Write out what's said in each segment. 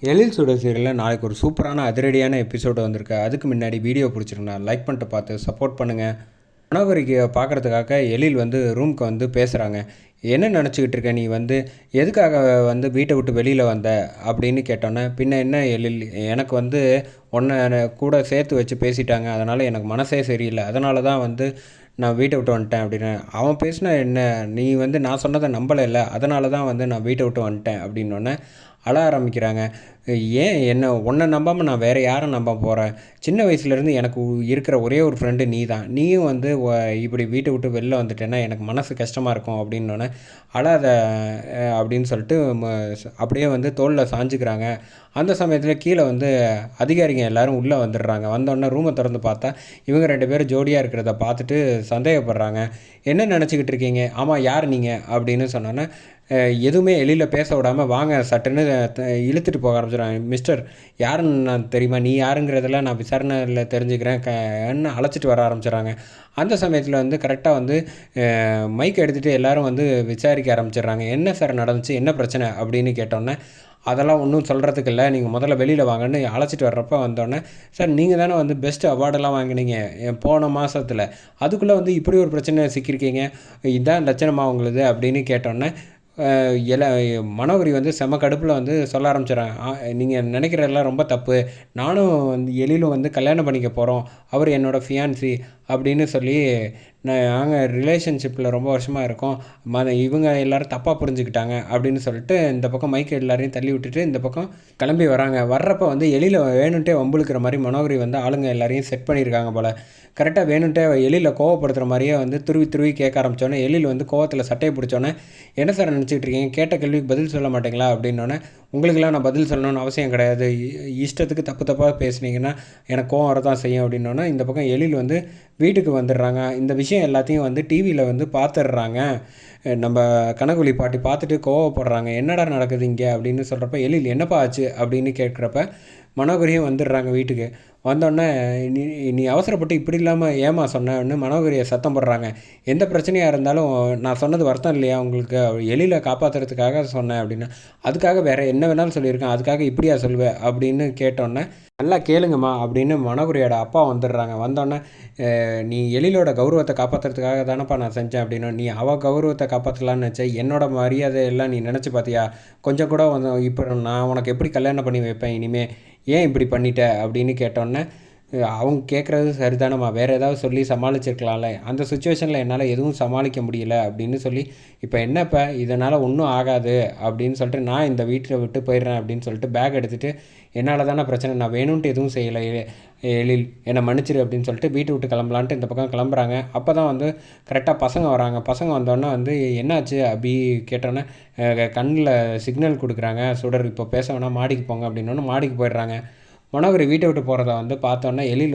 எழில் சுடர் சீரியலில் நாளைக்கு ஒரு சூப்பரான அதிரடியான எபிசோடு வந்திருக்கு. அதுக்கு முன்னாடி வீடியோ பிடிச்சிருந்தா லைக் பண்ணிட்டு பார்த்து சப்போர்ட் பண்ணுங்கள். மனோகரிக்கு பார்க்குறதுக்காக எழில் ரூமுக்கு பேசுகிறாங்க. என்ன நினச்சிக்கிட்டு இருக்க, நீ எதுக்காக வீட்டை விட்டு வெளியில் வந்த அப்படின்னு கேட்டோன்னே, பின்ன என்ன எழில், எனக்கு உன்னை கூட சேர்த்து வச்சு பேசிட்டாங்க, அதனால் எனக்கு மனசே சரியில்லை, அதனால தான் நான் வீட்டை விட்டு வந்துட்டேன் அப்படின்னு. அவன் பேசினா என்ன, நீ நான் சொன்னதை நம்பலை, அதனால தான் நான் வீட்டை விட்டு வந்துட்டேன் அப்படின்னோடனே அழ ஆரம்பிக்கிறாங்க. ஏன் என்ன உன்னை நம்பாமல் நான் வேறு யாரை நம்ப போகிறேன்? சின்ன வயசுலேருந்து எனக்கு இருக்கிற ஒரே ஒரு ஃப்ரெண்டு நீ தான். நீயும் இப்படி வீட்டை விட்டு வெளில வந்துட்டேன்னா எனக்கு மனசு கஷ்டமாக இருக்கும் அப்படின்னோடனே, அழாத அப்படின்னு சொல்லிட்டு அப்படியே தோளில் சாஞ்சுக்கிறாங்க. அந்த சமயத்தில் கீழே அதிகாரிங்க எல்லோரும் உள்ளே வந்துடுறாங்க. வந்தோடனே ரூமை திறந்து பார்த்தா இவங்க 2 பேரும் ஜோடியாக இருக்கிறத பார்த்துட்டு சந்தேகப்படுறாங்க. என்ன நினச்சிக்கிட்டு இருக்கீங்க? ஆமாம், யார் நீங்கள் அப்படின்னு சொன்னோன்னே, எதுவுமே எழில பேச விடாமல் வாங்க சட்டுன்னு இழுத்துட்டு போக ஆரம்பிச்சிடுறாங்க. மிஸ்டர், யாருன்னு நான் தெரியுமா, நீ யாருங்கிறதெல்லாம் நான் விசாரணையில் தெரிஞ்சுக்கிறேன் என்ன அழைச்சிட்டு வர ஆரம்பிச்சிடுறாங்க. அந்த சமயத்தில் கரெக்டாக மைக் எடுத்துகிட்டு எல்லோரும் விசாரிக்க ஆரம்பிச்சிடுறாங்க. என்ன சார் நடந்துச்சு, என்ன பிரச்சனை அப்படின்னு கேட்டோன்னே, அதெல்லாம் ஒன்றும் சொல்கிறதுக்கு இல்லை, நீங்கள் முதல்ல வெளியில் வாங்கன்னு அழைச்சிட்டு வர்றப்போ வந்தோடனே, சார் நீங்கள் தானே பெஸ்ட்டு அவார்டெல்லாம் வாங்கினீங்க போன மாதத்தில், அதுக்குள்ளே இப்படி ஒரு பிரச்சனை சிக்கியிருக்கீங்க, இதுதான் லட்சணமாக உங்களுது அப்படின்னு கேட்டோன்னே, மனோகரி செம கடுப்பில் சொல்ல ஆரம்பிச்சிடறாங்க. நீங்கள் நினைக்கிறதெல்லாம் ரொம்ப தப்பு, நானும் எழிலும் கல்யாணம் பண்ணிக்க போகிறோம், அவர் என்னோடய ஃபியான்சி அப்படின்னு சொல்லி நாங்கள் ரிலேஷன்ஷிப்பில் ரொம்ப வருஷமாக இருக்கோம், இவங்க எல்லோரும் தப்பாக புரிஞ்சுக்கிட்டாங்க அப்படின்னு சொல்லிட்டு இந்த பக்கம் மைக்கு எல்லாரையும் தள்ளி விட்டுட்டு இந்த பக்கம் கிளம்பி வராங்க. வர்றப்போ எழில வேணுன்ட்டே வம்புழுக்கிற மாதிரி மனோகரி ஆளுங்க எல்லாரையும் செட் பண்ணியிருக்காங்க போல். கரெக்டாக வேணுன்ட்டே எழில கோவப்படுத்துகிற மாதிரியே துருவி துருவி கேட்க ஆரம்பித்தோன்னே, எழில் கோவத்தில் சட்டையை பிடிச்சோன்னே, என்ன சார் நினச்சிக்கிட்டு இருக்கீங்க, கேட்ட கேள்விக்கு பதில் சொல்ல மாட்டீங்களா அப்படின்னோடனே, உங்களுக்கெல்லாம் நான் பதில் சொல்லணும்னு அவசியம் கிடையாது, இஷ்டத்துக்கு தப்பாக பேசுனீங்கன்னா எனக்கு கோவம் வரதான் செய்யும் அப்படின்னோடனே, இந்த பக்கம் எழில் வீட்டுக்கு வந்துடுறாங்க. இந்த விஷயம் எல்லாத்தையும் டிவியில் பார்த்துடுறாங்க. நம்ம கனகுலி பாட்டி பார்த்துட்டு கோவப்படுறாங்க. என்னடா நடக்குது இங்கே அப்படின்னு சொல்கிறப்ப, எழில் என்னப்பா ஆச்சு அப்படின்னு கேட்குறப்ப மனோகரியும் வந்துடுறாங்க வீட்டுக்கு. வந்தோடனே, நீ அவசரப்பட்டு இப்படி இல்லாமல் ஏமா சொன்னேன்னு மனோகரியை சத்தம் போடுறாங்க. எந்த பிரச்சனையாக இருந்தாலும் நான் சொன்னது வருத்தம் இல்லையா உங்களுக்கு, எழில காப்பாற்றுறதுக்காக சொன்னேன் அப்படின்னா, அதுக்காக வேறு என்ன வேணாலும் சொல்லியிருக்கேன், அதுக்காக இப்படியா சொல்லுவேன் அப்படின்னு கேட்டோன்னே, நல்லா கேளுங்கம்மா அப்படின்னு மனோகரியோட அப்பா வந்துடுறாங்க. வந்தோடனே, நீ எழிலோட கௌரவத்தை காப்பாற்றுறதுக்காக தானப்பா நான் செஞ்சேன் அப்படின்னா, நீ அவள் கௌரவத்தை காப்பாற்றலான்னு நினச்சேன், என்னோட மரியாதையெல்லாம் நீ நினச்சி பார்த்தியா, கொஞ்சம் கூட இப்போ நான் உனக்கு எப்படி கல்யாணம் பண்ணி வைப்பேன் இனிமேல், ஏன் இப்படி பண்ணிட்ட அப்படின்னு கேட்டோன்னே, அவங்க கேட்குறது சரிதானம்மா, வேறு ஏதாவது சொல்லி சமாளிச்சிருக்கலாம்ல, அந்த சுச்சுவேஷனில் என்னால் எதுவும் சமாளிக்க முடியல அப்படின்னு சொல்லி, இப்போ என்னப்போ இதனால் ஒன்றும் ஆகாது அப்படின்னு சொல்லிட்டு நான் இந்த வீட்டை விட்டு போயிடுறேன் அப்படின்னு சொல்லிட்டு பேக் எடுத்துகிட்டு, என்னால் தானே பிரச்சனை, நான் வேணும்ன்ட்டு எதுவும் செய்யலை எழில், என்னை மன்னிச்சிரு அப்படின்னு சொல்லிட்டு வீட்டை விட்டு கிளம்பலான்ட்டு இந்த பக்கம் கிளம்புறாங்க. அப்போ தான் கரெக்டாக பசங்க வராங்க. பசங்க வந்தோடனே என்னாச்சு அப்படி கேட்டோன்னே, கண்ணில் சிக்னல் கொடுக்குறாங்க, சுடர் இப்போ பேச வேணாம் மாடிக்கு போங்க அப்படின்னோடனே மாடிக்கு போயிடுறாங்க. மனோகரி வீட்டை விட்டு போகிறத பார்த்தோன்னே எழில்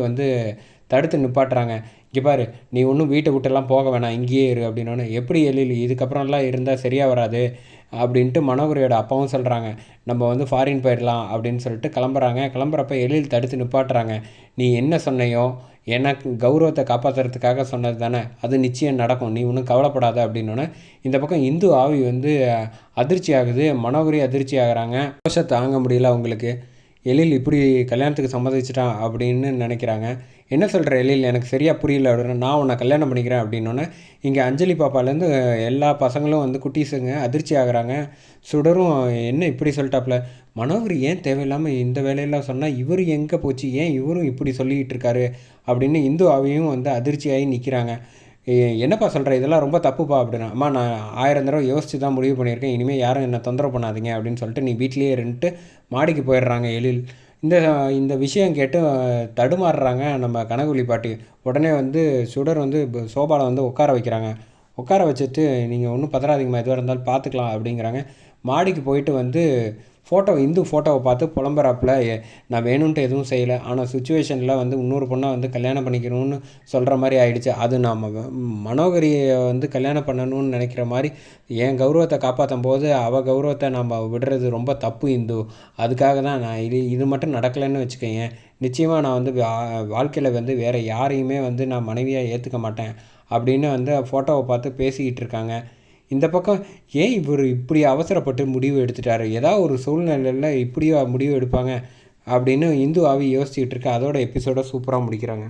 தடுத்து நிப்பாட்டுறாங்க. இங்கே பாரு, நீ ஒன்றும் வீட்டை விட்டெல்லாம் போக வேணாம், இங்கேயே இரு அப்படின்னோடனே, எப்படி எழில் இதுக்கப்புறம்லாம் இருந்தால் சரியாக வராது அப்படின்ட்டு மனோகரியோட அப்பாவும் சொல்கிறாங்க. நம்ம ஃபாரின் போயிடலாம் அப்படின்னு சொல்லிட்டு கிளம்புறாங்க. கிளம்புறப்ப எழில் தடுத்து நிப்பாட்டுறாங்க. நீ என்ன சொன்னையோ, எனக்கு கௌரவத்தை காப்பாற்றுறதுக்காக சொன்னது தானே, அது நிச்சயம் நடக்கும், நீ ஒன்றும் கவலைப்படாத அப்படின்னோடனே, இந்த பக்கம் இந்து ஆவி அதிர்ச்சி ஆகுது. மனோகரி அதிர்ச்சி ஆகிறாங்க. சந்தோஷம் தாங்க முடியல அவங்களுக்கு. எழில் இப்படி கல்யாணத்துக்கு சம்மதிச்சிட்டான் அப்படின்னு நினைக்கிறாங்க. என்ன சொல்கிற எழில், எனக்கு சரியாக புரியல அப்படின்னு. நான் உன்னை கல்யாணம் பண்ணிக்கிறேன் அப்படின்னோடனே, இங்கே அஞ்சலி பாப்பாலேருந்து எல்லா பசங்களும் குட்டீஸுங்க அதிர்ச்சி ஆகுறாங்க. சுடரும் என்ன இப்படி சொல்லிட்டாப்புல, மனோகரி ஏன் தேவையில்லாமல் இந்த வேலையெல்லாம் சொன்னால், இவர் எங்கே போச்சு, ஏன் இவரும் இப்படி சொல்லிக்கிட்டு இருக்காரு அப்படின்னு இந்து ஆவியும் அதிர்ச்சியாகி நிற்கிறாங்க. என்னப்பா சொல்கிற, இதெல்லாம் ரொம்ப தப்புப்பா அப்படின்னா, அம்மா நான் 1000 தடவை யோசித்து தான் முடிவு பண்ணியிருக்கேன், இனிமேல் யாரும் என்னை தொந்தரவு பண்ணாதீங்க அப்படின்னு சொல்லிட்டு நீ வீட்லேயே இருந்துட்டு மாடிக்கு போயிடுறாங்க எழில். இந்த இந்த விஷயம் கேட்டு தடுமாறுறாங்க நம்ம கனகுலி பாட்டி. உடனே சுடர் சோபாவில் உட்கார வைக்கிறாங்க. உட்கார வச்சுட்டு, நீங்கள் ஒன்றும் பதறாதீங்கம்மா, எதுவாக இருந்தாலும் பார்த்துக்கலாம் அப்படிங்கிறாங்க. மாடிக்கு போயிட்டு இந்து ஃபோட்டோவை பார்த்து புலம்புறாப்புல, நான் வேணும்ன்ட்டு எதுவும் செய்யலை, ஆனால் சுச்சுவேஷனில் இன்னொரு பொண்ணை கல்யாணம் பண்ணிக்கணும்னு சொல்கிற மாதிரி ஆயிடுச்சு, அது நாம் மனோகரியை கல்யாணம் பண்ணணும்னு நினைக்கிற மாதிரி என் கௌரவத்தை காப்பாற்றும் போது அவள் கௌரவத்தை நம்ம விடுறது ரொம்ப தப்பு இந்து, அதுக்காக தான் நான் இது மட்டும் நடக்கலைன்னு வச்சுக்கோங்க, நிச்சயமாக நான் வாழ்க்கையில் வேறு யாரையுமே நான் மனைவியாக ஏற்றுக்க மாட்டேன் அப்படின்னு ஃபோட்டோவை பார்த்து பேசிக்கிட்டு இருக்காங்க. இந்த பக்கம் ஏன் இவர் இப்படி அவசரப்பட்டு முடிவு எடுத்துட்டாரு, ஏதாவது ஒரு சூழ்நிலையில் இப்படியோ முடிவு எடுப்பாங்க அப்படின்னு இந்து ஆவி யோசிச்சுக்கிட்டு இருக்கு. அதோட எபிசோட சூப்பராக முடிக்கிறாங்க.